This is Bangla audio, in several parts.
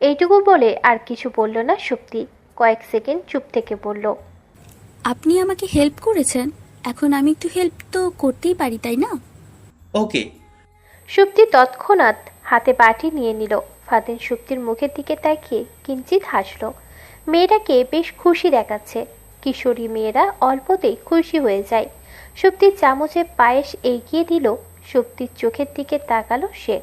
এইটুকু বলে আর কিছু বলল না সুপ্তি। কয়েক সেকেন্ড চুপ থেকে বলল, আপনি আমাকে হেল্প করেছেন, এখন আমি একটু হেল্প তো করতেই পারি, তাই না? ওকে। সুপ্তি তৎক্ষণাৎ হাতে বাটি নিয়ে নিল। ফারদিন সুপ্তির মুখের দিকে তাকিয়ে কিঞ্চিত হাসল। মেয়েটাকে বেশ খুশি দেখাচ্ছে। কিশোরী মেয়েরা অল্পতেই খুশি হয়ে যায়। সুপ্তির চামচে পায়েস এগিয়ে দিল। সুপ্তির চোখের দিকে তাকালো সে।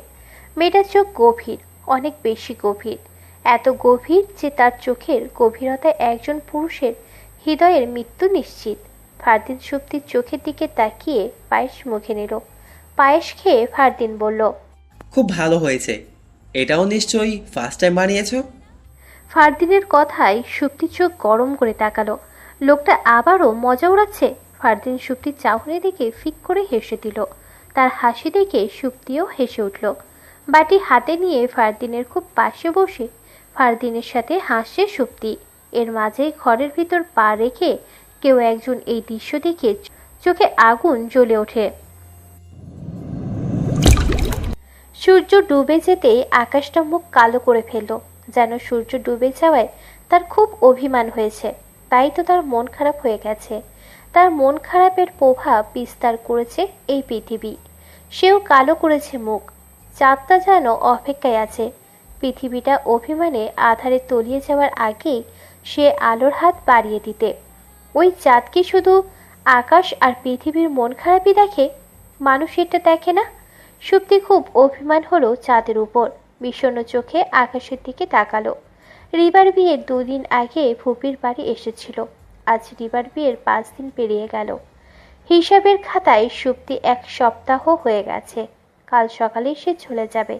মেয়েটার চোখ গভীর, অনেক বেশি গভীর। এত গভীর যে তার চোখের গভীরতায় একজন পুরুষের হৃদয়ের মৃত্যু নিশ্চিত। ফারদিন সুপ্তির চোখের দিকে তাকিয়ে পায়েস মুখে নিল। পায়েস খেয়ে ফারদিন বলল, খুব ভালো হয়েছে। এটাও নিশ্চয়ই ফার্স্ট টাইম বানিয়েছো? ফারদিনের কথায় সুপ্তির চোখ গরম করে তাকালো। লোকটা আবারও মজা উড়াচ্ছে। ফারদিন সুপ্তির চাহনি দেখে ফিক করে হেসে দিল। তার হাসি দেখে সুপ্তিও হেসে উঠল। বাটি হাতে নিয়ে ফারদিনের খুব পাশে বসে ফারদিনের সাথে হাসছে সুপ্তি। এর মাঝে ঘরের ভিতর পা রেখে কেউ একজন এই দৃশ্য দেখে চোখে আগুন জ্বলে ওঠে। সূর্য ডুবে যেতেই আকাশটা মুখ কালো করে ফেলল। যেন সূর্য ডুবে যাওয়ায় তার খুব অভিমান হয়েছে, তাই তো তার মন খারাপ হয়ে গেছে। তার মন খারাপের প্রভাব বিস্তার করেছে এই পৃথিবী। সেও কালো করেছে মুখ। চাঁদটা যেন অপেক্ষায় আছে পৃথিবীটা অভিমানে আধারে তলিয়ে যাওয়ার আগেই সে আলোর হাত বাড়িয়ে দিতে। ওই চাঁদ কি শুধু আকাশ আর পৃথিবীর মন খারাপই দেখে? মানুষ এটা দেখে না? সুপ্তি খুব অভিমান হলো চাঁদের উপর। বিষণ্ণ চোখে আকাশের দিকে তাকালো। রিবার বিয়ের 2 দিন আগে ফুপির বাড়ি এসেছিল। আজ রিবার বিয়ের 5 দিন পেরিয়ে গেল। হিসাবের খাতায় সুপ্তি 1 সপ্তাহ হয়ে গেছে। কাল সকালে সে চলে যাবে।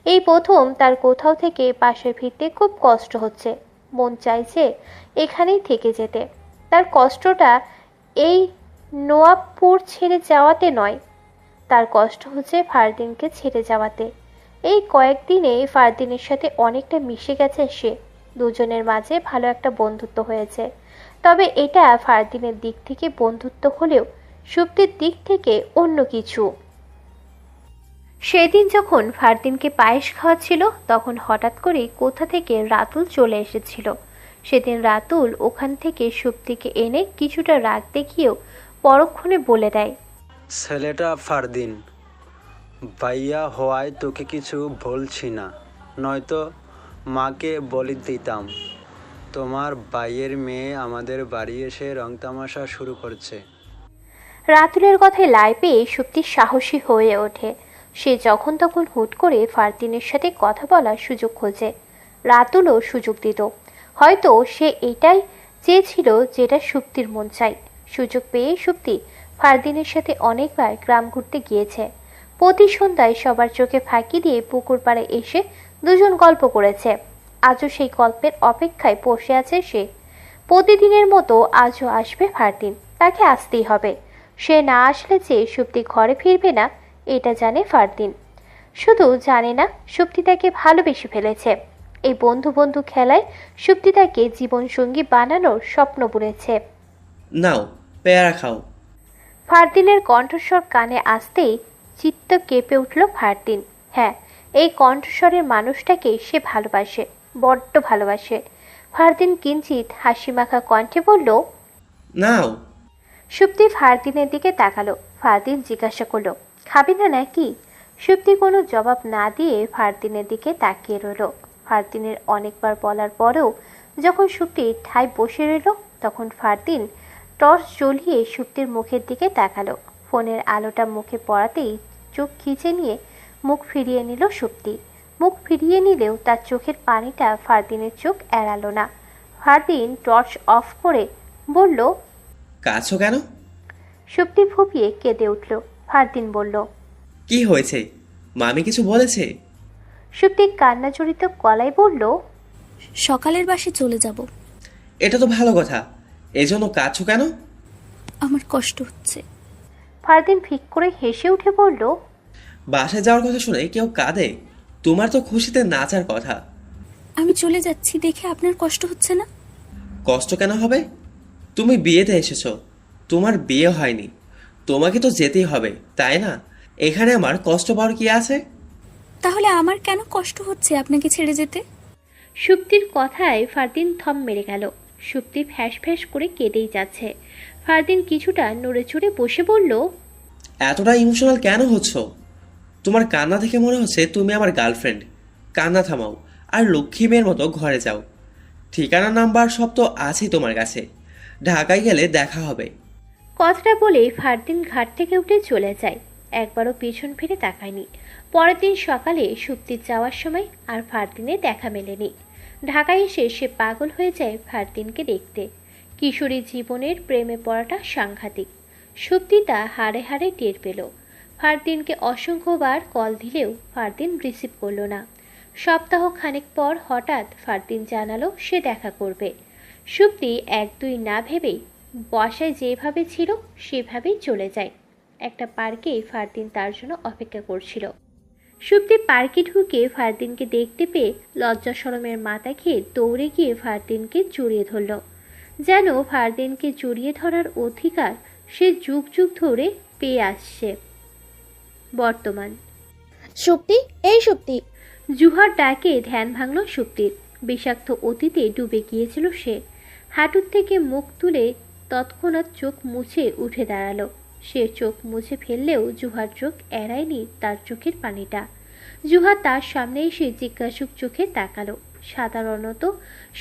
এই প্রথম তার কোথাও থেকে পাশে ফিরতে খুব কষ্ট হচ্ছে। মন চাইছে এখানেই থেকে যেতে। তার কষ্টটা এই নোয়াবপুর ছেড়ে যাওয়াতে নয়, তার কষ্ট হচ্ছে ফারদিনকে ছেড়ে যাওয়াতে। এই কয়েকদিনে ফারদিনের সাথে অনেকটা মিশে গেছে সে। দুজনের মাঝে ভালো একটা বন্ধুত্ব হয়েছে। তবে এটা ফারদিনের দিক থেকে বন্ধুত্ব হলেও সুপ্তির দিক থেকে অন্য কিছু। সেদিন যখন ফারদিনকে পায়েস খাওয়াচ্ছিল তখন হঠাৎ করে কোথা থেকে রাতুল চলে এসেছিল। সেদিন রাতুল ওখান থেকে সুপ্তিকে এনে কিছুটা রাগ দেখিয়েও পরক্ষণে বলে দেয়, ছেলেটা ফারদিন, ভাইয়া হওয়ায় তোকে কিছু বলছি না, নয়তো মাকে বলে দিতাম তোমার ভাইয়ের মেয়ে আমাদের বাড়ি এসে রং তামাশা শুরু করছে। রাতুলের কথায় লাই পেয়ে সুপ্তি সাহসী হয়ে ওঠে। সে যখন তখন হুট করে ফারদিনের সাথে কথা বলার সুযোগ খোঁজে। রাতুলও সুযোগ দিত। হয়তো সে এটাই চেয়েছিল যেটা সুপ্তির মন চাই। সুযোগ পেয়ে সুপ্তি ফারদিনের সাথে অনেকবার গ্রাম ঘুরতে গিয়েছে। প্রতি সন্ধ্যায় সবার চোখে ফাঁকি দিয়ে পুকুর পাড়ে এসে দুজন গল্প করেছে। আজও সেই গল্পের অপেক্ষায় বসে আছে সে। প্রতিদিনের মতো আজও আসবে ফারদিন, তাকে আসতেই হবে। সে না আসলে যে সুপ্তি ঘরে ফিরবে না এটা জানে ফারদিন। শুধু জানে না, সুপ্তি তাকে ভালোবেসে ফেলেছে। এই বন্ধু বন্ধু খেলায় সুপ্তি তাকে জীবনসঙ্গী বানানোর স্বপ্ন বুনেছে। নাও, পেয়ারা খাও। ফারদিনের কণ্ঠস্বর কানে আসতেই চিত্ত কেঁপে উঠল ফারদিন। হ্যাঁ, এই কণ্ঠস্বরের মানুষটাকে সে ভালোবাসে, বড্ড ভালোবাসে। ফারদিন কিঞ্চিত হাসিমাখা কণ্ঠে বলল, নাও। সুপ্তি ফারদিনের দিকে তাকালো। ফারদিন জিজ্ঞাসা করলো, খাবি না নাকি? সুপ্তি কোনো জবাব না দিয়ে ফারদিনের দিকে তাকিয়ে রইল। ফারদিনের অনেকবার বলার পরেও যখন সুপ্তি ঠায় বসে রইল তখন ফারদিন টর্চ জ্বলিয়ে সুপ্তির মুখের দিকে তাকালো। ফোনের আলোটা মুখে পড়াতেই চোখ খিচে নিয়ে মুখ ফিরিয়ে নিল সুপ্তি। মুখ ফিরিয়ে নিলেও তার চোখের পানিটা ফারদিনের চোখ এড়ালো না। ফারদিন টর্চ অফ করে বলল, কাছো কেন? সুপ্তি ফুপিয়ে কেঁদে উঠল। ফারদিন বলল, কি হয়েছে? মামি কিছু বলেছে? সুপ্তি কান্নাজড়িত গলায় বলল, সকালের বাসে চলে যাব। এটা তো ভালো কথা, এজন্য কাছো কেন? আমার কষ্ট হচ্ছে। ফারদিন ফিক করে হেসে উঠে বলল, বাসায় যাওয়ার কথা শুনে কেউ কাঁদে? তোমার তো খুশিতে নাচার কথা। আমি চলে যাচ্ছি দেখে আপনার কষ্ট হচ্ছে না? কষ্ট কেন হবে? তুমি বিয়েতে এসেছো, তোমার বিয়ে হয়নি, তোমাকে তো যেতেই হবে, তাই না? এখানে আমার কষ্ট পাওয়ার কি আছে? তাহলে আমার কেন কষ্ট হচ্ছে আপনাকে ছেড়ে যেতে? সুপ্তির কথায় ফারদিন থম মেরে গেল। সুপ্তি ফ্যাঁস ফ্যাঁস করে কেঁদেই যাচ্ছে। ফারদিন কিছুটা নড়ে চড়ে বসে বলল, এতটা ইমোশনাল কেন হচ্ছ? তোমার কান্না দেখে মনে হচ্ছে তুমি আমার গার্লফ্রেন্ড। কান্না থামাও আর লক্ষ্মী মেয়ের মতো ঘরে যাও। ঠিকানা নাম্বার সব তো আছেই তোমার কাছে। ঢাকায় গেলে দেখা হবে। কথাটা বলে ফারদিন ঘাট থেকে উঠে চলে যায়। একবারও পিছন ফিরে তাকায়নি। পরের দিন সকালে সুপ্তির যাওয়ার সময় আর ফারদিনের দেখা মেলেনি। ঢাকায় এসে সে পাগল হয়ে যায় ফারদিনকে দেখতে। কিশোরী জীবনের প্রেমে পড়াটা সাংঘাতিক। সুপ্তি তা হাড়ে হাড়ে টের পেল। ফারদিনকে অসংখ্যবার কল দিলেও ফারদিন রিসিভ করল না। সপ্তাহ খানেক পর হঠাৎ ফারদিন জানালো সে দেখা করবে। সুপ্তি এক দুই না ভেবেই বাসায় যেভাবে ছিল সেভাবেই চলে যায়। একটা পার্কে ফারদিন তার জন্য অপেক্ষা করছিল। সুপ্তি পার্কে ঢুকে ফারদিনকে দেখতে পেয়ে লজ্জা শরমের মাথা খেয়ে দৌড়ে গিয়ে ফারদিনকে জড়িয়ে ধরল। যেন ফারদিনকে জড়িয়ে ধরার অধিকার সে যুগ যুগ ধরে পেয়ে আসছে। বর্তমান শক্তি, এই শক্তি। জুহার ডাকে ধ্যান ভাঙল সুপ্তির। বিষাক্ত অতীতে ডুবে গিয়েছিল সে। হাঁটুর থেকে মুখ তুলে তৎক্ষণাৎ চোখ মুছে উঠে দাঁড়ালো। সে চোখ মুছে ফেললেও জুহার চোখ এড়ায়নি তার চোখের পানিটা। জুহা তার সামনে এসে জিজ্ঞাসুক চোখে তাকালো। সাধারণত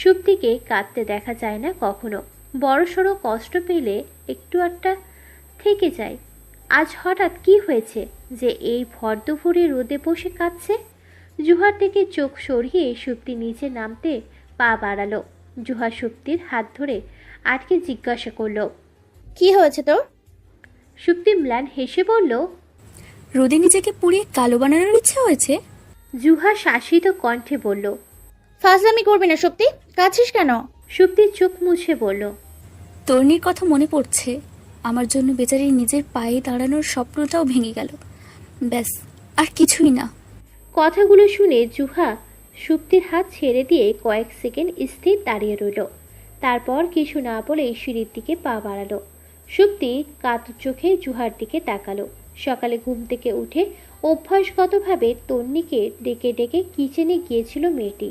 সুপ্তিকে কাঁদতে দেখা যায় না কখনো। বড়সড় কষ্ট পেলে একটু একটা থেকে যায়। আজ হঠাৎ কি হয়েছে যে এই ভর দুপুরে রোদে বসে কাঁদছে? জুহার থেকে চোখ সরিয়ে সুপ্তি নিচে নামতে পা বাড়ালো। জুহা সুপ্তির হাত ধরে আটকে জিজ্ঞাসা করলো, কি হয়েছে তোর? সুপ্তি ম্লান হেসে বলল, রোদে নিজেকে পুড়িয়ে কালো বানানোর ইচ্ছে হয়েছে। জুহা শাসিত কণ্ঠে বলল। ফাজলামি করবি না শক্তি, কাঁদছিস কেন? সুপ্তি চোখ মুছে বলল, তরুণীর কথা মনে পড়ছে। আমার জন্য বেচারি নিজের পায়ে দাঁড়ানোর স্বপ্নটাও ভেঙে গেল। ব্যাস, আর কিছুই না। কথাগুলো শুনে জুহা সুপ্তির হাত ছেড়ে দিয়ে কয়েক সেকেন্ড স্থির দাঁড়িয়ে রইল। তারপর কিছু না বলে সিঁড়ির দিকে পা বাড়ালো। সুপ্তি কাতর চোখে জুহার দিকে তাকালো। সকালে ঘুম থেকে উঠে অভ্যাসগতভাবে তন্নিকে ডেকে ডেকে কিচেনে গিয়েছিল মেয়েটি।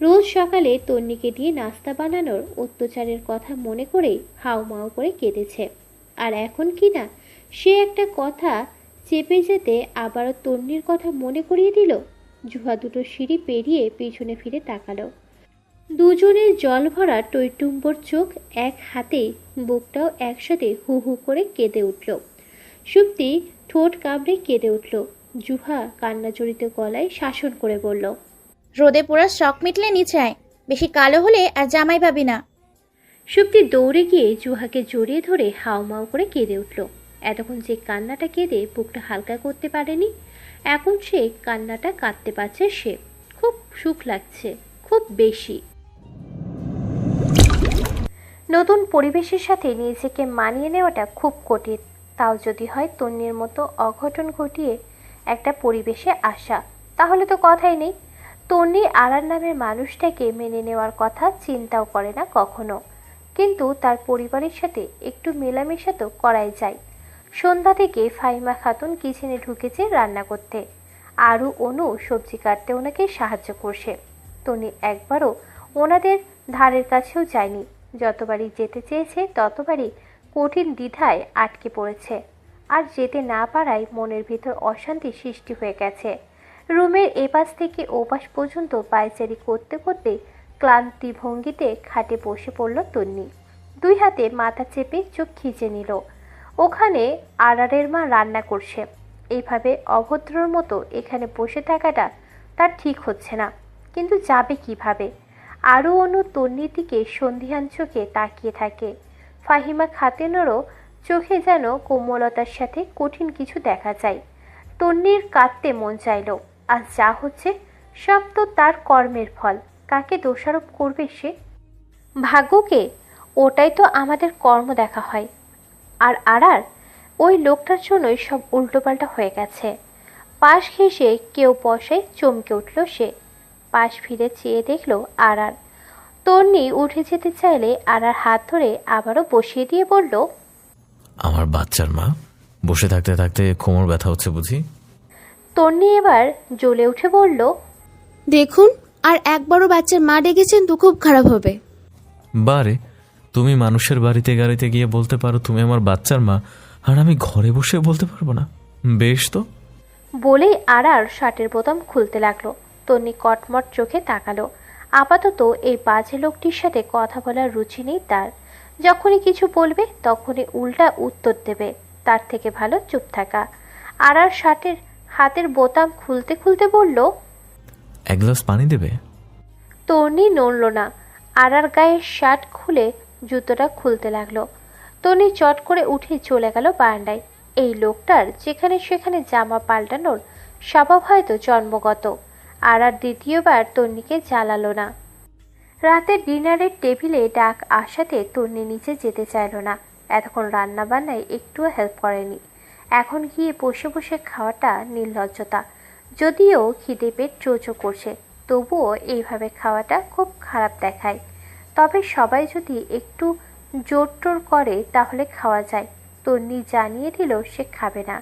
রোজ সকালে তন্নিকে দিয়ে নাস্তা বানানোর অত্যাচারের কথা মনে করে হাউমাউ করে কেঁদেছে। আর এখন কি না সে একটা কথা চেপে যেতে আবারও তন্নির কথা মনে করিয়ে দিল। জুহা দুটো সিঁড়ি পেরিয়ে পিছনে ফিরে তাকালো। দুজনের জল ভরা টইটুম্বর চোখ এক হাতে, বুকটাও একসাথে হু হু করে কেঁদে উঠল। সুপ্তি ঠোঁট কামড়ে কেঁদে উঠল। জুহা কান্না জড়িত গলায় শাসন করে বলল, রোদে পোড়া শখ মিটলে নিচে আয়, বেশি কালো হলে আর জামাই পাবি না। সুপ্তি দৌড়ে গিয়ে জুহাকে জড়িয়ে ধরে হাউমাউ করে কেঁদে উঠল। এতক্ষণ যে কান্নাটা কেঁদে বুকটা হালকা করতে পারেনি, এখন সে কান্নাটা কাঁদতে পারছে। সে খুব সুখ লাগছে, খুব বেশি। নতুন পরিবেশের সাথে নিজেকে মানিয়ে নেওয়াটা খুব কঠিন, তাও যদি হয় তন্নির মতো অঘটন ঘটিয়ে একটা পরিবেশে আসা, তাহলে তো কথাই নেই। তন্নি আরার নামের মানুষটাকে মেনে নেওয়ার কথা চিন্তাও করে না কখনো, কিন্তু তার পরিবারের সাথে একটু মেলামেশা তো করাই যায়। সন্ধ্যা থেকে ফাহিমা খাতুন কিচেনে ঢুকেছে রান্না করতে। আরও অনু সবজি কাটতে ওনাকে সাহায্য করছে। তন্নি একবারও ওনাদের ধারের কাছেও যায়নি। যতবারই যেতে চেয়েছে ততবারই কঠিন দ্বিধায় আটকে পড়েছে। আর যেতে না পারায় মনের ভিতর অশান্তি সৃষ্টি হয়ে গেছে। রুমের এপাশ থেকে ওপাশ পর্যন্ত পায়চারি করতে করতে ক্লান্তি ভঙ্গিতে খাটে বসে পড়ল তন্নি। দুই হাতে মাথা চেপে চোখ খিঁচে নিল। ওখানে আরারের মা রান্না করছে। এইভাবে অভদ্রর মতো এখানে বসে থাকাটা তার ঠিক হচ্ছে না, কিন্তু যাবে কিভাবে? আরও অনু তন্নির দিকে সন্ধিহান চোখে তাকিয়ে থাকে। ফাহিমা খাতুনেরও চোখে যেন কোমলতার সাথে কঠিন কিছু দেখা যায়। তন্নির কাঁদতে মন চাইল। আর যা হচ্ছে সব তো তার কর্মের ফল। কাকে দোষারোপ করবে সে? ভাগ্যকে? ওটাই তো আমাদের কর্ম দেখা হয়। আর আরার ওই লোকটার জন্যই সব উল্টোপাল্টা হয়ে গেছে। পাশ ঘেঁষে কেউ বসায় চমকে উঠল সে। পাশ ফিরে চেয়ে দেখল আরার। তন্নি উঠে যেতে চাইলে আরার হাত ধরে আবারও বসিয়ে দিয়ে বলল, আমার বাচ্চার মা, বসে থাকতে থাকতে কোমর ব্যথা হচ্ছে বুঝি? তন্নি এবার জ্বলে উঠে বলল, দেখুন আর একবারও বাচ্চার মা ডেকেছেন তো খুব খারাপ হবে। বারে, তুমি মানুষের বাড়িতে গাড়িতে গিয়ে বলতে পারো তুমি আমার বাচ্চার মা, আর আমি ঘরে বসে বলতে পারবো না? বেশ তো। বলেই আরার শার্টের বোতাম খুলতে লাগলো। তন্নি কটমট চোখে তাকালো। আপাতত এই বাজে লোকটির সাথে কথা বলার রুচি নেই তার। যখনই কিছু বলবে তখনই উল্টা উত্তর দেবে, তার থেকে ভালো চুপ থাকা। আরার শার্টের হাতের বোতাম খুলতে খুলতে বলল, এক গ্লাস পানি দেবে? তন্নি নড়ল না। আরার গায়ের শার্ট খুলে জুতোটা খুলতে লাগলো। তন্নি চট করে উঠে চলে গেল বারান্দায়। এই লোকটার যেখানে সেখানে জামা পাল্টানোর স্বভাব হয়তো জন্মগত। আরার দ্বিতীয়বার তন্নিকে জ্বালালো না। রাতে ডিনারের টেবিলে ডাক আসাতে তন্নি নিচে যেতে চাইল না। এতক্ষণ রান্না বান্নায় একটুও হেল্প করেনি। এখন গিয়ে বসে বসে খাওয়াটা নির্লজ্জতা। যদিও খিদে পেট চোচো করছে, তবুও এইভাবে খাওয়াটা খুব খারাপ দেখায়। তবে সবাই যদি একটু জোর টোর করে তাহলে খাওয়া যায়। তন্নি জানিয়ে দিল সে খাবে না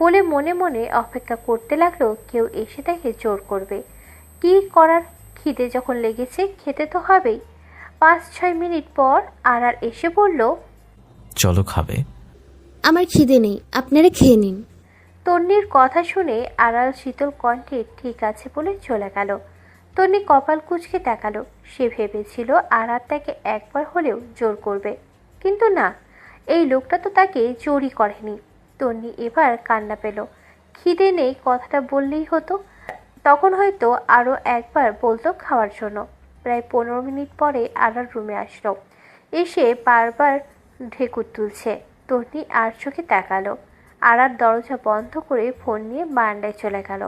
বলে মনে মনে অপেক্ষা করতে লাগলো কেউ এসে তাকে জোর করবে। কি করার, খিদে যখন লেগেছে খেতে তো হবেই। 5-6 মিনিট পর আরার এসে বলল, চলো খাবে। আমার খিদে নেই, আপনারা খেয়ে নিন। তন্নির কথা শুনে আড়াল শীতল কণ্ঠে ঠিক আছে বলে চলে গেল। তন্নি কপাল কুঁচকে তাকালো। সে ভেবেছিল আরার তাকে একবার হলেও জোর করবে, কিন্তু না, এই লোকটা তো তাকে জোরই করেনি। তন্নি এবার কান্না পেল। খিদে নেই কথাটা বললেই হতো, তখন হয়তো আরও একবার বলতো খাওয়ার জন্য। প্রায় 15 মিনিট পরে আরার রুমে আসলো। এসে বারবার ঢেকুর তুলছে। তন্নি আর চোখে তাকালো। আরার দরজা বন্ধ করে ফোন নিয়ে বারান্দায় চলে গেল।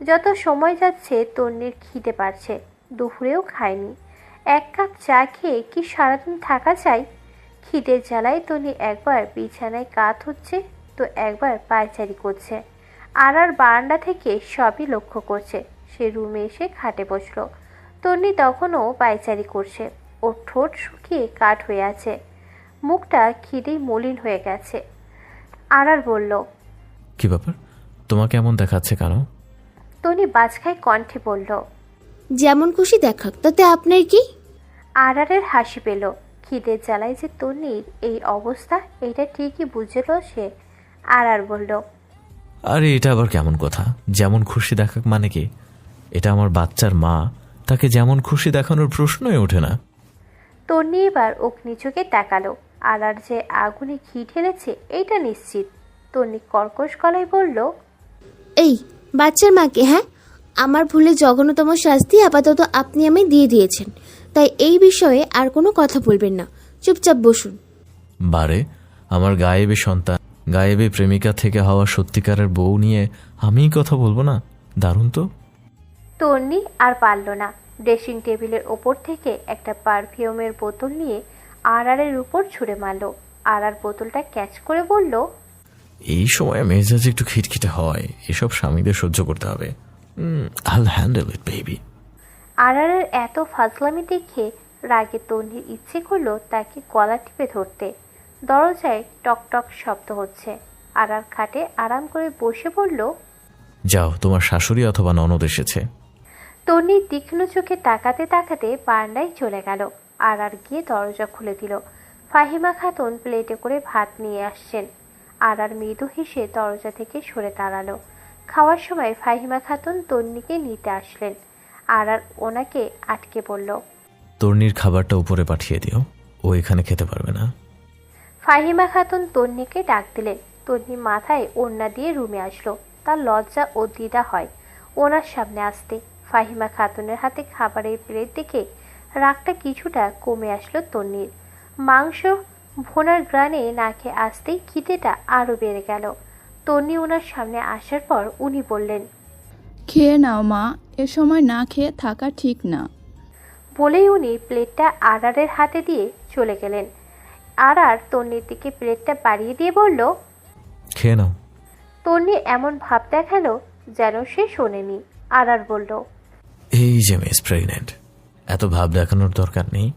যত সময় যাচ্ছে তন্নির খিদে বাড়ছে। দুপুরেও খায়নি। 1 কাপ চা খেয়ে কি সারাদিন থাকা যায়? খিদের জ্বালায় তন্নি একবার বিছানায় কাত হচ্ছে তো একবার পায়চারি করছে। আরার বারান্দা থেকে সবই লক্ষ্য করছে। সে রুমে এসে খাটে বসলো। তন্নি তখনও পায়চারি করছে। ওর ঠোঁট শুকিয়ে কাঠ হয়ে আছে, মুখটা খিদেই মলিন হয়ে গেছে। আরার বলল, কি ব্যাপার, তোমাকে এমন দেখাচ্ছে কেন? তন্নি বাজখায় কণ্ঠে বলল, যেমন খুশি দেখাক, তাতে আপনার কি? আরারের হাসি পেল। খিদের জ্বালায় যে তন্নির এই অবস্থা এটা ঠিকই বুঝল সে। আরার বলল, আরে এটা আবার কেমন কথা? যেমন খুশি দেখাক মানে কি? এটা আমার বাচ্চার মা, তাকে যেমন খুশি দেখানোর প্রশ্নই ওঠে না। তন্নি এবার অগ্নি চোখে তাকালো। আরার যে আগুনে ঘি ঢেলেছে এইটা নিশ্চিত। তন্নি কর্কশ গলায় বলল, এই বাচ্চার মাকে, হ্যাঁ, আমার ভুলে জঘন্যতম শাস্তি আপাতত আপনি আমায় দিয়ে দিয়েছেন, তাই এই বিষয়ে আর কোনো কথা বলবেন না, চুপচাপ বসুন। বারে, আমার গায়েবী সন্তান, গায়েবী প্রেমিকা থেকে হওয়া সত্যিকারের বউ নিয়ে আমিই কথা বলবো না? দারুণ তো। তন্নি আর পারল না। ড্রেসিং টেবিলের ওপর থেকে একটা পারফিউমের বোতল নিয়ে আরারের উপর ছুঁড়ে মারল। আরার বোতলটা ক্যাচ করে বলল, এই সময় মেজাজ একটু খিটখিটে হয়, এসব স্বামীদের সহ্য করতে হবে। আল হ্যান্ডেল ইট বেবি। আরারের এত ফাজলামি দেখে রাগে তন্নির ইচ্ছে করলো তাকে গলা টিপে ধরতে। দরজায় টকটক শব্দ হচ্ছে। আরার খাটে আরাম করে বসে বলল, যাও, তোমার শাশুড়ি অথবা ননদ এসেছে। তন্নি তীক্ষ্ণ চোখে তাকাতে তাকাতে বারান্দায় চলে গেল। আরার গিয়ে দরজা খুলে দিল। ফাহিমা খাতুন প্লেটে করে ভাত নিয়ে আসছেন। আরার মৃদু হেসে দরজা থেকে সরে দাঁড়ালো। খাওয়ার সময় ফাহিমা খাতুন তন্নিকে নিতে আসলেন। আরার ওনাকে আটকে বলল, তর্নির খাবারটা উপরে পাঠিয়ে দিও, ও এখানে খেতে পারবে না। ফাহিমা খাতুন তন্নিকে ডাক দিলেন। তন্নি মাথায় ওড়না দিয়ে রুমে আসলো। তার লজ্জা ও দ্বিধা হয় ওনার সামনে আসতে। ফাহিমা খাতুনের হাতে খাবারের প্লেট দেখে রাগটা কিছুটা কমে আসলো তন্নির। মাংস ভোনার গ্রানে নাকে আসতেই খিদেটা আরও বেড়ে গেল। তন্নি ওনার সামনে আসার পর উনি বললেন, খেয়ে নাও মা, এ সময় না খেয়ে থাকা ঠিক না। বলেই উনি প্লেটটা আরারের হাতে দিয়ে চলে গেলেন। আরার তন্নির দিকে প্লেটটা বাড়িয়ে দিয়ে বলল, খেয়ে নাও। তন্নি এমন ভাব দেখালো যেন সে শোনেনি। আরার বলল, এই যে মিস প্রেগনেন্ট, এত ভাব দেখানোর দরকার নেই।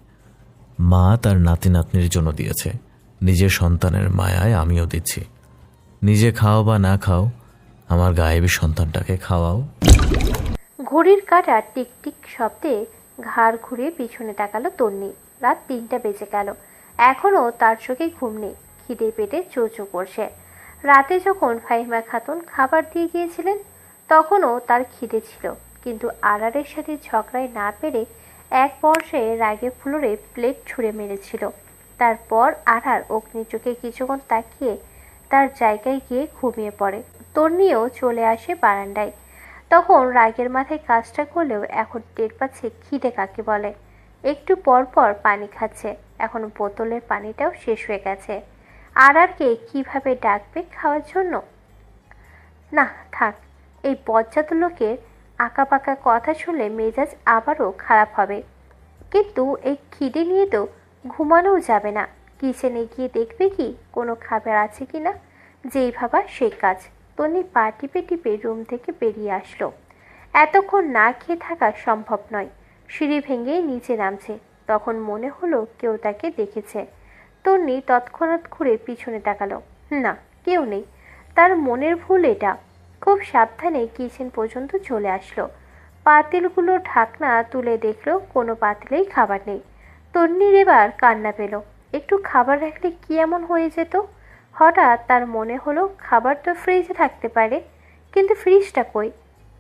মা তার নাতি নাতনির জন্য দিয়েছে, নিজের সন্তানের মায়ায় আমিও দিচ্ছি। নিজে খাও বা না খাও, আমার গায়েবী সন্তানটাকে খাওয়াও। ঘড়ির কাঁটা টিকটিক শব্দে ঘাড় ঘুরিয়ে পিছনে তাকালো তন্নি। রাত 3টা বেজে গেল, এখনও তার চোখে ঘুম নেই। খিদে পেটে চোচো করছে। রাতে যখন ফাহিমা খাতুন খাবার দিয়ে গিয়েছিলেন তখনও তার খিদে ছিল, কিন্তু আড়ারের সাথে ঝগড়ায় না পেরে এক পর্যায়ে রাগে ফ্লোরে প্লেট ছুঁড়ে মেরেছিল। তারপর আড়ার অগ্নি চোখে কিছুক্ষণ তাকিয়ে তার জায়গায় গিয়ে ঘুমিয়ে পড়ে। তন্নিও চলে আসে বারান্দায়। তখন রাগের মাথায় কাজটা করলেও এখন টের পাচ্ছে খিদে কাকে বলে। একটু পর পর পানি খাচ্ছে, এখন বোতলের পানিটাও শেষ হয়ে গেছে। আড়ারকে কিভাবে ডাকবে খাওয়ার জন্য? না থাক, এই বজ্জাত লোকের আঁকাবাঁকা কথা শুনলে মেজাজ আবারও খারাপ হবে। কিন্তু এই খিদে নিয়ে তো ঘুমানোও যাবে না। কিচেনে গিয়ে দেখবে কি কোনো খাবার আছে কি না। যেই ভাবা সেই কাজ। তন্নি পা টিপে টিপে রুম থেকে বেরিয়ে আসলো। এতক্ষণ না খেয়ে থাকা সম্ভব নয়। সিঁড়ি ভেঙে নিচে নামছে, তখন মনে হলো কেউ তাকে দেখেছে। তন্নি তৎক্ষণাৎ ঘুরে পিছনে তাকালো। না, কেউ নেই। তার মনের ভুল এটা। খুব সাবধানে কিচেন পর্যন্ত চলে আসলো। পাতিলগুলো ঢাকনা তুলে দেখলো কোনো পাতিলেই খাবার নেই। তন্নির এবার কান্না পেল। একটু খাবার রাখলে কি এমন হয়ে যেত? হঠাৎ তার মনে হলো খাবার তো ফ্রিজে থাকতে পারে, কিন্তু ফ্রিজটা কই?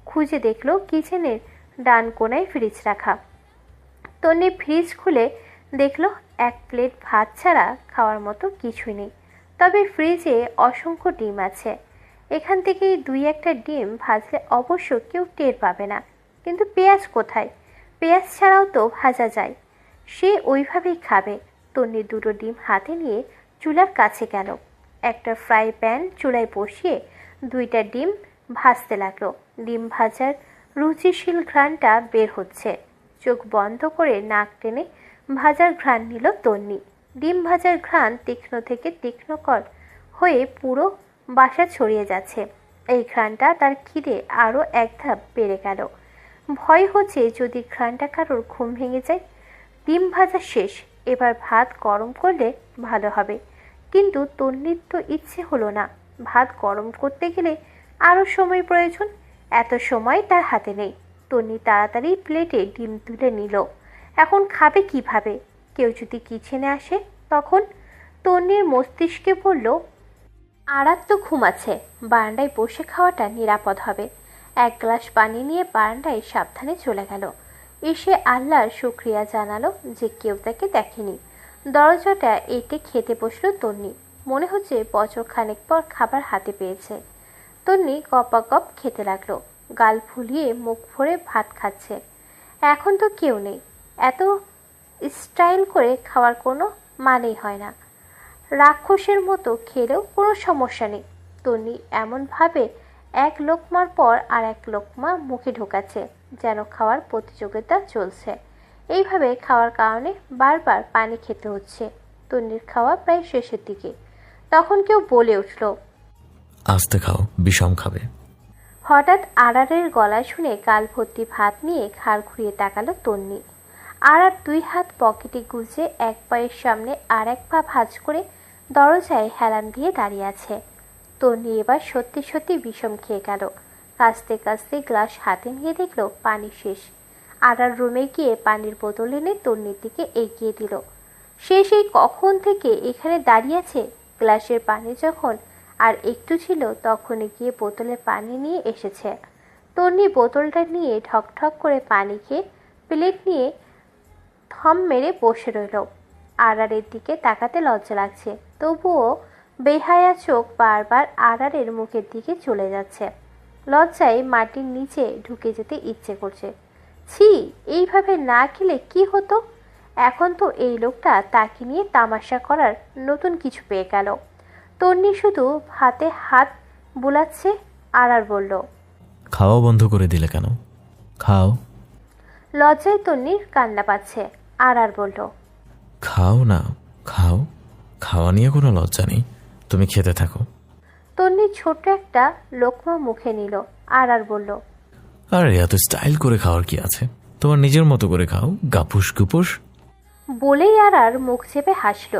খুঁজে দেখলো কিচেনের ডান কোনায় ফ্রিজ রাখা। তন্নি ফ্রিজ খুলে দেখলো এক প্লেট ভাত ছাড়া খাওয়ার মতো কিছুই নেই। তবে ফ্রিজে অসংখ্য ডিম আছে। এখান থেকে 2-1টা ডিম ভাজলে অবশ্য কেউ টের পাবে না। কিন্তু পেঁয়াজ কোথায়? পেঁয়াজ ছাড়াও তো ভাজা যায়। সে ওইভাবেই খাবে। তন্নি 2টো ডিম হাতে নিয়ে চুলার কাছে গেল। একটা ফ্রাই প্যান চুলায় বসিয়ে 2টা ডিম ভাজতে লাগলো। ডিম ভাজার রুচিশীল ঘ্রাণটা বের হচ্ছে। চোখ বন্ধ করে নাক টেনে ভাজার ঘ্রাণ নিল তন্নি। ডিম ভাজার ঘ্রাণ তীক্ষ্ণ থেকে তীক্ষ্ণকর হয়ে পুরো বাসা ছড়িয়ে যাচ্ছে। এই ঘ্রাণটা তার খিদে আরও এক ধাপ বেড়ে গেল। ভয় হচ্ছে যদি ঘ্রাণটা কারোর ঘুম ভেঙে যায়। ডিম ভাজা শেষ, এবার ভাত গরম করলে ভালো হবে। কিন্তু তন্নির তো ইচ্ছে হলো না। ভাত গরম করতে গেলে আরও সময় প্রয়োজন। এত সময় তার হাতে নেই। তন্নি তাড়াতাড়ি প্লেটে ডিম তুলে নিল। এখন খাবে কিভাবে? কেউ যদি কিচেনে আসে তখন? তন্নির মস্তিষ্কে বলল, আরাত তো ঘুমাচ্ছে, বারান্দায় বসে খাওয়াটা নিরাপদ হবে। 1 গ্লাস পানি নিয়ে বারান্দায় সাবধানে চলে গেল। এসে আল্লাহর শুকরিয়া জানালো যে কেউ তাকে দেখেনি। দরজাটা এঁটে খেতে বসলো তন্নি। মনে হচ্ছে বছর খানেক পর খাবার হাতে পেয়েছে। তন্নি গপাগপ খেতে লাগলো। গাল ফুলিয়ে মুখ ভরে ভাত খাচ্ছে। এখন তো কেউ নেই, এত স্টাইল করে খাওয়ার কোনো মানেই হয় না। রাক্ষসের মতো খেলেও কোনো সমস্যা নেই। তন্নি এমনভাবে এক লোকমার পর আর এক লোকমা মুখে ঢোকাচ্ছে যেন খাওয়ার প্রতিযোগিতা চলছে। এইভাবে খাওয়ার কারণে বারবার পানি খেতে হচ্ছে। তন্নির খাওয়া প্রায় শেষের দিকে। তখন কেউ বলে উঠল, আস্তে খাও, বিষম খাবে। হঠাৎ আড়ারের গলা শুনে গাল ভর্তি ভাত নিয়ে ঘাড় ঘুরিয়ে তাকালো তন্নি। আড়ার 2 হাত পকেটে গুজে এক পায়ের সামনে আর এক পা ভাঁজ করে দরজায় হেলান দিয়ে দাঁড়িয়ে আছে। তন্নি এবার সত্যি সত্যি বিষম খেয়ে গেল। কাস্তে কাস্তে গ্লাস হাতে নিয়ে দেখলো পানি শেষ। আড়ার রুমে গিয়ে পানির বোতল এনে তন্নির দিকে এগিয়ে দিল। সে সেই কখন থেকে এখানে দাঁড়িয়ে আছে। গ্লাসের পানি যখন আর একটু ছিল তখনই গিয়ে বোতলে পানি নিয়ে এসেছে। তন্নি বোতলটা নিয়ে ঠকঠক করে পানি খেয়ে প্লেট নিয়ে থম মেরে বসে রইল। আড়ারের দিকে তাকাতে লজ্জা লাগছে, তবুও বেহায়া চোখ বারবার আড়ারের মুখের দিকে চলে যাচ্ছে। লজ্জায় মাটির নিচে ঢুকে যেতে ইচ্ছে করছে। ছি, এইভাবে না খেলে কি হতো? এখন তো এই লোকটা তাকে নিয়ে তামাশা করার নতুন কিছু পেয়ে গেল। তন্নি শুধু হাতে হাত বুলাচ্ছে। আড়ার বলল, খাওয়া বন্ধ করে দিলে কেন? খাও। লজ্জায় তন্নির কান্না পাচ্ছে। আড়ার বলল, খাও না, খাও। খাওয়া নিয়ে কোনো লজ্জা নেই, তুমি খেতে থাকো। তন্নি ছোট্ট একটা লোকমা মুখে নিল। আড়ার বলল, আরে এত স্টাইল করে খাওয়ার কি আছে? তোমার নিজের মতো করে খাও, গাপুস গুপুস। বলেই আড়ার মুখ চেপে হাসল।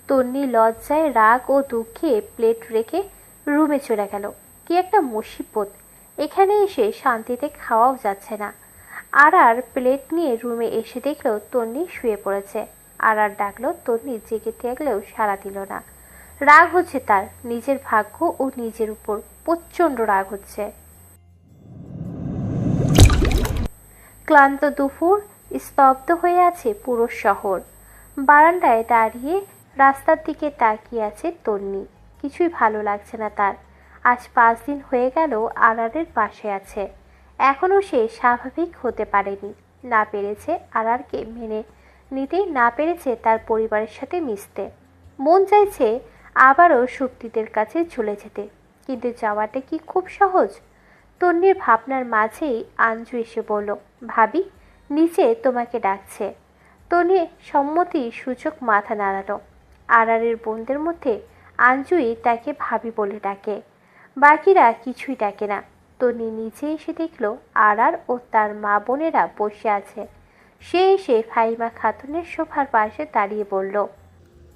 তন্নি লজ্জায় রাগ ও দুঃখে প্লেট রেখে রুমে চলে গেল। কি একটা মুসিবত! এখানে এসে শান্তিতে খাওয়াও যাচ্ছে না। আর প্লেট নিয়ে রুমে এসে দেখলো তন্নি শুয়ে পড়েছে। আর ডাকলো, তন্নি জেগে থাকলেও সাড়া দিল না। রাগ হচ্ছে তার নিজের ভাগ্য ও নিজের উপর, প্রচণ্ড রাগ হচ্ছে। ক্লান্ত দুপুর, স্তব্ধ হয়ে আছে পুরো শহর। বারান্দায় দাঁড়িয়ে রাস্তার দিকে তাকিয়ে আছে তন্নি। কিছুই ভালো লাগছে না তার। আজ 5 দিন হয়ে গেল আরারের পাশে আছে, এখনও সে স্বাভাবিক হতে পারেনি, না পেরেছে আরারকে মেনে নিতে, না পেরেছে তার পরিবারের সাথে মিশতে। মন চাইছে আবারও শক্তিদের কাছে চলে যেতে, কিন্তু যাওয়াটা কি খুব সহজ? তন্নির ভাবনার মাঝেই আঞ্জু এসে বলল, ভাবি নিচে তোমাকে ডাকছে। তন্নি সম্মতি সূচক মাথা নাড়ালো। আরারের বোনদের মধ্যে আঞ্জুই তাকে ভাবি বলে ডাকে, বাকিরা কিছুই ডাকে না। তন্নি নিচে এসে দেখলো আরার ও তার মা বোনেরা বসে আছে। সে এসে ফাহিমা খাতুনের সোফার পাশে দাঁড়িয়ে বলল,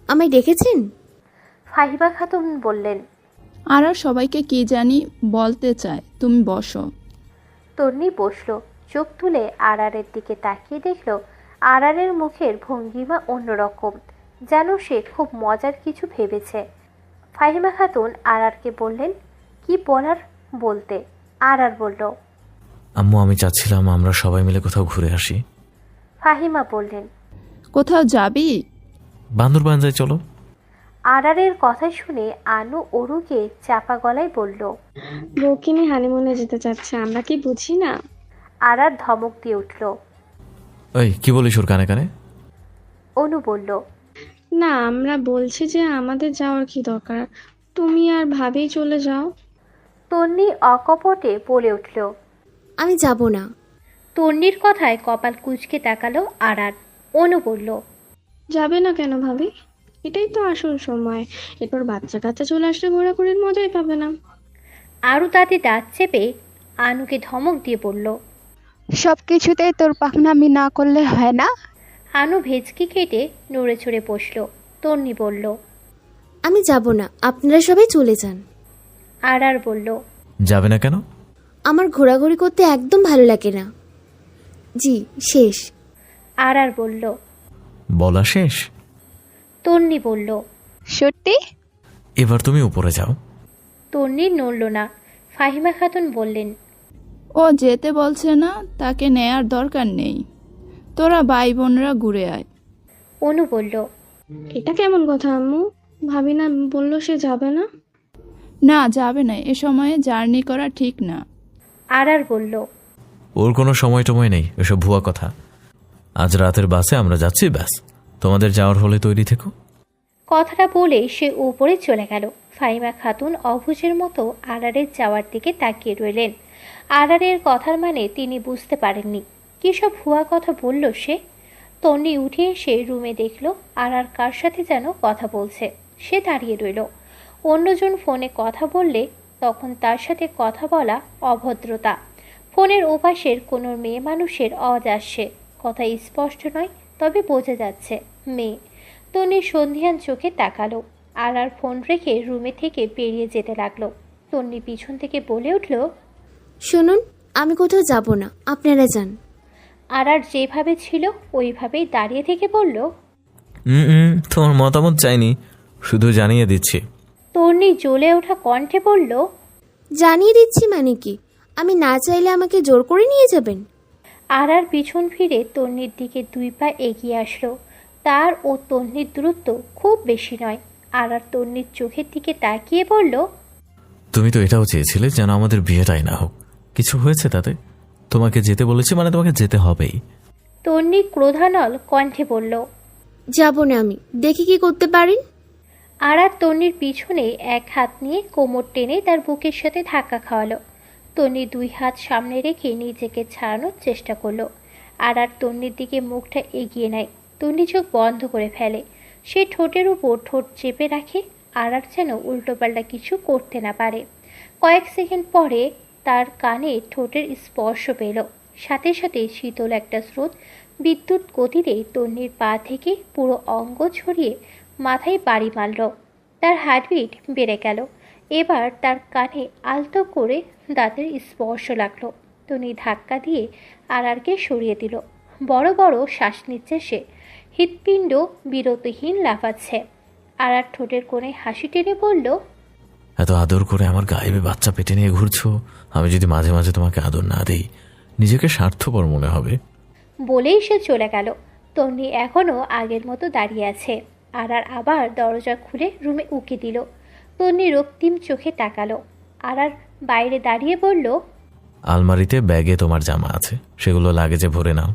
আমায় ডেকেছেন? ফাহিমা খাতুন বললেন। আর সবাইকে কি জানি বলতে চায়, তুমি বসো। তন্নি বসলো। চোখ তুলে আরারের দিকে তাকিয়ে দেখলো আরারের মুখের ভঙ্গিমা অন্যরকম, যেন সে খুব মজার কিছু ভেবেছে। ফাহিমা খাতুন আরারকে বললেন, কি বলার বলতে। আরার বলল, আম্মু আমি চাচ্ছিলাম আমরা সবাই মিলে কোথাও ঘুরে আসি। ফাহিমা বললেন, কোথাও যাবি? বান্দরবান যাই চলো। আরারের কথা শুনে আনু অরুকে চাপা গলায় বলল, বউকে নিয়ে হানিমুনে যেতে চাচ্ছে, আমরা কি বুঝি না? আরার ধমক দিয়ে উঠল। ওই কি বলিস ওর কানে কানে? অনু বলল, না, আমরা বলছি যে আমাদের যাওয়ার কি দরকার, তুমি আর ভাবেই চলে যাও। তন্নি অকপটে বলে উঠল। আমি যাব না। তন্নির কথায় কপাল কুঁচকে তাকালো আরার। অনু বলল, যাবে না কেন ভাবি? এটাই তো আসল সময়, এরপর বাচ্চা কাচ্চা চলে আসলে ঘোরাঘুরির মজাই পাবে না। আরও তাতে দাঁত চেপে আনুকে ধমক দিয়ে বলল, সব কিছুতেই তোর পাকনামি না করলে হয় না। আনু ভেজকি কেটে নড়ে চড়ে বসল। তন্নি বলল, আমি যাব না, আপনারা সবাই চলে যান। আরার বলল, যাবে না কেন? আমার ঘোরাঘুরি করতে একদম ভালো লাগে না। জি, শেষ। আরার বলল। বলা শেষ? তন্নি বলল। সত্যি? এবার তুমি উপরে যাও। তন্নি নড়ল না। ফাহিমা খাতুন বললেন, ও যেতে বলছে না, তাকে নেয়ার দরকার নেই। তোরা ভাই বোনরা ঘুরে আয়। অনু বলল, এটা কেমন কথা আম্মু? ভাবি না বললো সে যাবে না? না, যাবে না, এ সময়ে জার্নি করা ঠিক না। আরার বলল, ওর কোনো সময় টময় নেই, এসব ভুয়া কথা। আজ রাতের বাসে আমরা যাচ্ছি, ব্যাস। তোমাদের যাওয়ার হলে তৈরি থেকো। কথাটা বলে সে উপরে চলে গেল। ফাহিমা খাতুন অবুঝের মতো আরারের যাওয়ার দিকে তাকিয়ে রইলেন। আরারের কথার মানে তিনি বুঝতে পারেননি। কী সব ভুয়া কথা বলল সে। তন্নি উঠে এসে রুমে দেখল আরার কার সাথে যেন কথা বলছে। সে দাঁড়িয়ে রইল। অন্যজন ফোনে কথা বললে তখন তার সাথে কথা বলা অভদ্রতা। ফোনের ওপাশের কোনো মেয়ে মানুষের আওয়াজ আসছে, কথা স্পষ্ট নয়, তবে বোঝা যাচ্ছে মেয়ে। তন্নি সন্ধিয়ান চোখে তাকালো। আর ফোন রেখে রুমে থেকে বেরিয়ে যেতে লাগলো। তন্নি পিছন থেকে বলে উঠল, শুনুন, আমি কোথাও যাব না, আপনারা যান। আর যেভাবে ছিল ওইভাবেই দাঁড়িয়ে থেকে বলল, তোমার মতামত চাইনি, শুধু জানিয়ে দিচ্ছি। তন্নি জ্বলে ওঠা কণ্ঠে বলল, জানিয়ে দিচ্ছি মানে কি? আমি না চাইলে আমাকে জোর করে নিয়ে যাবেন? আর পিছন ফিরে তন্নির দিকে 2 পা এগিয়ে আসলো। তার ও তন্নির দূরত্ব খুব বেশি নয়। আর তন্নির চোখের দিকে তাকিয়ে বলল, তুমি তো এটাও চেয়েছিলে যেন আমাদের বিয়েটাই না হোক। কিছু হয়েছে তাতে? তোমাকে যেতে বলেছি মানে তোমাকে যেতে হবেই। তন্নি ক্রোধানল কণ্ঠে বলল, যাব না আমি, দেখি কি করতে পারেন। আর তন্নির পিছনে এক হাত নিয়ে কোমর টেনে তার বুকের সাথে ধাক্কা খাওয়ালো। তন্নি 2 হাত সামনে রেখে নিজেকে ছাড়ানোর চেষ্টা করলো। আর তন্নির দিকে মুখটা এগিয়ে নেয়। তন্নি চোখ বন্ধ করে ফেলে। সে ঠোঁটের উপর ঠোঁট চেপে রাখে। আর যেন উল্টোপাল্টা কিছু করতে না পারে। কয়েক সেকেন্ড পরে তার কানে ঠোঁটের স্পর্শ পেল। সাথে সাথে শীতল একটা স্রোত বিদ্যুৎ গতিতে তন্নির পা থেকে পুরো অঙ্গ ছড়িয়ে মাথায় বাড়ি মারল। তার হার্টবিট বেড়ে গেল। এবার তার কানে আলতো করে দাঁতের স্পর্শ লাগলো। তনি ধাক্কা দিয়ে আরারকে সরিয়ে দিল। বড় বড় শ্বাস নিচ্ছে সে, হৃৎপিণ্ড বিরতিহীন লাফাচ্ছে। আরার ঠোঁটের কোণে হাসি টেনে বলল, এত আদর করে আমার গায়েবে বাচ্চা পেটে নিয়ে ঘুরছো, আমি যদি মাঝে মাঝে তোমাকে আদর না দেই নিজেকে স্বার্থপর মনে হবে। বলেই সে চলে গেল। তন্নি এখনো আগের মতো দাঁড়িয়ে আছে। আরার আবার দরজা খুলে রুমে উকি দিল। তন্নি রক্তিম চোখে তাকালো। আরার বাইরে দাঁড়িয়ে বলল, আলমারিতে ব্যাগে তোমার জামা আছে, সেগুলো লাগেজে ভরে নাও।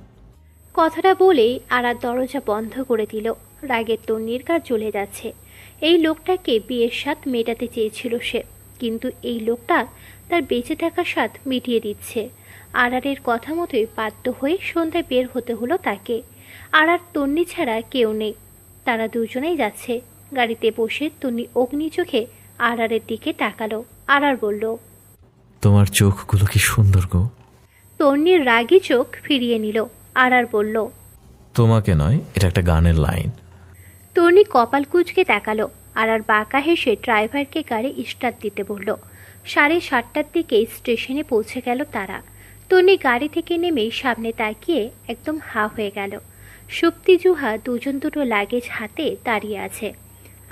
কথাটা বলেই আরার দরজা বন্ধ করে দিল। রাগের তন্নির গা জ্বলে যাচ্ছে। এই লোকটাকে বিয়ের স্বাদ মেটাতে চেয়েছিল সে, কিন্তু এই লোকটা তার বেঁচে থাকার স্বাদ মিটিয়ে দিচ্ছে। আরারের কথা মতোই বাধ্য হয়ে সন্ধ্যায় বের হতে হলো তাকে। আরার তন্নি ছাড়া কেউ নেই। তারা দুজনেই যাচ্ছে। গাড়িতে বসে তন্নি অগ্নি চোখে আরারের দিকে তাকালো। আরার বলল, তোমার চোখগুলো কি সুন্দর গো। তন্নির রাগী চোখ ফিরিয়ে নিল। আরার বলল, তোমাকে নয়, এটা একটা গানের লাইন। তন্নি কপাল কুঁচকে তাকালো। আরার বাঁকা হেসে ড্রাইভারকে গাড়ি স্টার্ট দিতে বলল। 7:30টার দিকে স্টেশনে পৌঁছে গেল তারা। তন্নি গাড়ি থেকে নেমে সামনে তাকিয়ে একদম হা হয়ে গেল। সুপ্তি জুহা দুজন দুটো লাগেজ হাতে দাঁড়িয়ে আছে।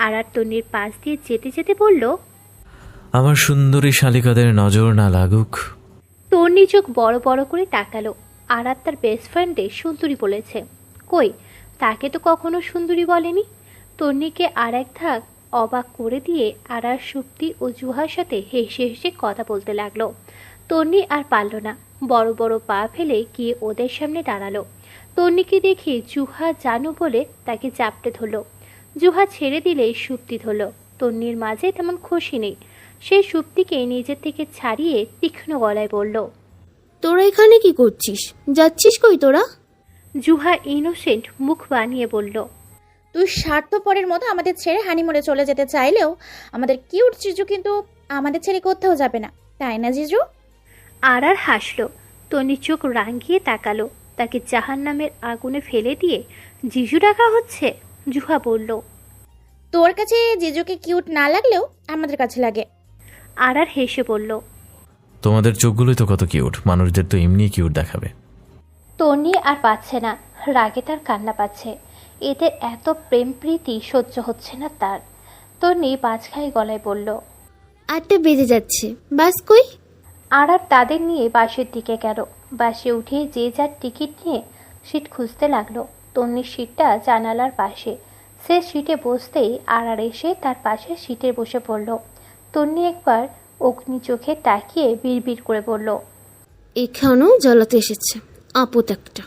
আরার তন্নির পাশ দিয়ে যেতে যেতে বলল, আমার সুন্দরী শালিকাদের নজর না লাগুক। তন্নি চোখ বড় বড় করে তাকালো। আরার তার বেস্ট ফ্রেন্ডে সুন্দরী বলেছে, কই তাকে তো কখনো সুন্দরী বলেনি। তন্নিকে আর এক ধাক অবাক করে দিয়ে আরার সুপ্তি ও জুহার সাথে হেসে হেসে কথা বলতে লাগলো। তন্নি আর পারল না, বড় বড় পা ফেলে গিয়ে ওদের সামনে দাঁড়ালো। তন্নিকে দেখে জুহা জানু বলে তাকে চাপটে ধরল। জুহা ছেড়ে দিলে সুপ্তি ধরল। তন্নির মাঝে তেমন খুশি নেই। সে সুপ্তিকে নিজের থেকে ছাড়িয়ে তীক্ষ্ণ গলায় বলল, তোরা এখানে কি করছিস? যাচ্ছিস কই তোরা? জুহা ইনোসেন্ট মুখ বানিয়ে বলল, তুই স্বার্থপরের মতো আমাদের ছেড়ে হানিমুনে চলে যেতে চাইলেও আমাদের কিউট জিজু কিন্তু আমাদের ছেড়ে কোথাও যাবে না, তাই না জিজু? আরার হাসলো। তন্নি চোখ রাঙিয়ে তাকালো। তাকে জাহান্নামের আগুনে ফেলে দিয়ে জিজু ডাকা হচ্ছে। জুহা বলল, তোর কাছে জিজুকে কিউট না লাগলেও আমাদের কাছে লাগে। আরার হেসে বলল, তোমাদের চোখগুলোই তো কত কিউট, মানুষদের তো এমনি কিউট দেখাবে। তন্নি আর পাচ্ছে না, রাগে তার কান্না পাচ্ছে। এদের এত প্রেম প্রীতি সহ্য হচ্ছে না তার। তন্নি বাজখাই গলায় বলল, 8টা বেজে যাচ্ছে, বাস কই? আরার তাদের নিয়ে বাসের দিকে গেল। বাসে উঠে যে যার টিকিট নিয়ে সিট খুঁজতে লাগলো। তন্নির সিটটা জানালার পাশে। সে সিটে বসতেই আরার এসে তার পাশে সিটে বসে পড়ল। তন্নি একবার অগ্নি চোখে তাকিয়ে বিড়বিড় করে বলল, এখানেও জ্বালাতে এসেছে আপদ একটা।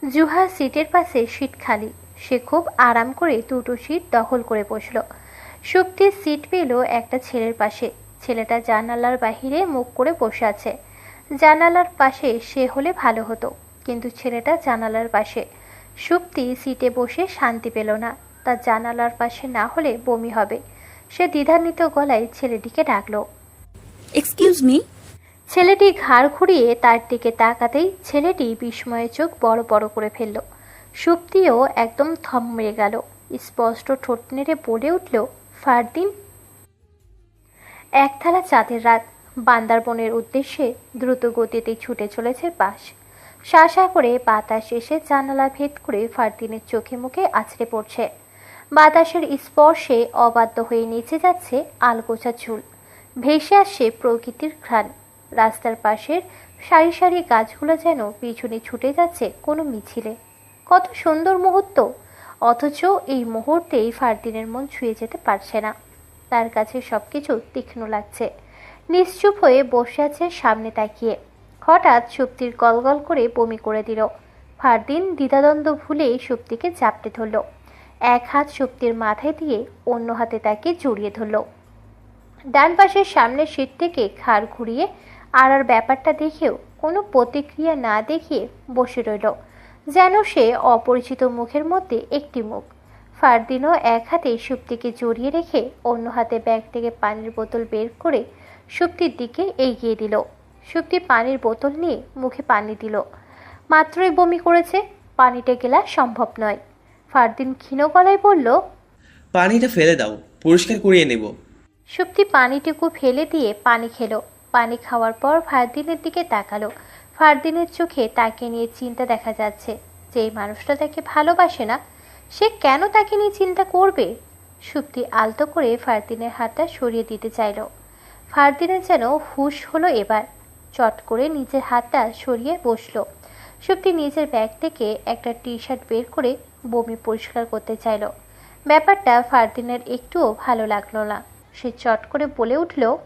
জুহা সিটের পাশে সিট খালি। সে খুব আরাম করে দুটো সিট দখল করে বসল। শক্তির সিট পেল একটা ছেলের পাশে। ছেলেটা জানালার বাহিরে মুখ করে বসে আছে। জানালার পাশে সে হলে ভালো হতো, কিন্তু ছেলেটা জানালার পাশে। শক্তি সিটে বসে শান্তি পেল না। তার জানালার পাশে না হলে বমি হবে। সে দ্বিধান্বিত গলায় ছেলেটিকে ডাকলো। Excuse me. ছেলেটি ঘাড় ঘুরিয়ে তার দিকে তাকাতেই ছেলেটি বিস্ময়ে চোখ বড় বড় করে ফেলল। সুপ্তিও একদম থম মেরে গেল। স্পষ্ট ঠোঁট নেড়ে বলে উঠল, ফারদিন। এক থালা চাঁদের রাত। বান্দারবনের উদ্দেশ্যে দ্রুত গতিতে ছুটে চলেছে বাস। শাঁসা করে বাতাস এসে জানালা ভেদ করে ফারদিনের চোখে মুখে আছড়ে পড়ছে। বাতাসের স্পর্শে অবাধ্য হয়ে নিচে যাচ্ছে আলগোছা চুল। ভেসে আসছে প্রকৃতির ঘ্রাণ। রাস্তার পাশের সারি সারি গাছগুলো যেন পিছনে ছুটে যাচ্ছে কোনো মিছিলে। কত সুন্দর মুহূর্ত, অথচ এই মুহূর্তেই ফারদিনের মন ছুঁয়ে যেতে পারছে না। তার কাছে সবকিছু তীক্ষ্ণ লাগছে। নিশ্চুপ হয়ে বসে আছে সামনে তাকিয়ে। হঠাৎ সুপ্তির গলগল করে বমি করে দিল। ফারদিন দ্বিধাদ্বন্দ্ব ভুলে সুপ্তিকে চাপটে ধরল। এক হাত সুপ্তির মাথায় দিয়ে অন্য হাতে তাকে জড়িয়ে ধরল। ডান পাশের সামনের সিট থেকে ঘাড় ঘুরিয়ে আর ব্যাপারটা দেখেও কোনো প্রতিক্রিয়া না দেখিয়ে বসে রইল, যেন সে অপরিচিত মুখের মধ্যে একটি মুখ। ফারদিনও এক হাতে সুপ্তিকে জড়িয়ে রেখে অন্য হাতে ব্যাগ থেকে পানির বোতল বের করে সুপ্তির দিকে এগিয়ে দিল। সুপ্তি পানির বোতল নিয়ে মুখে পানি দিল। মাত্রই বমি করেছে, পানিটা গেলা সম্ভব নয়। ফারদিন ক্ষীণ গলায় বলল, পানিটা ফেলে দাও, পরিষ্কার করিয়ে নেব। সুপ্তি পানিটুকু ফেলে দিয়ে পানি খেলো। পানি খাওয়ার পর ফারদিনের দিকে তাকালো। ফারদিনের চোখে তাকে নিয়ে চিন্তা দেখা যাচ্ছে। যেই মানুষটা তাকে ভালোবাসে না, সে কেন তাকে নিয়ে চিন্তা করবে? সুপ্তি আলতো করে ফারদিনের হাতটা সরিয়ে দিতে চাইল। ফারদিনের যেন হুঁশ হলো এবার। চট করে নিজের হাতটা সরিয়ে বসলো। সুপ্তি নিজের ব্যাগ থেকে একটা টি শার্ট বের করে বমি পরিষ্কার করতে চাইল। ব্যাপারটা ফারদিনের একটুও ভালো লাগলো না। সে চট করে বলে উঠল,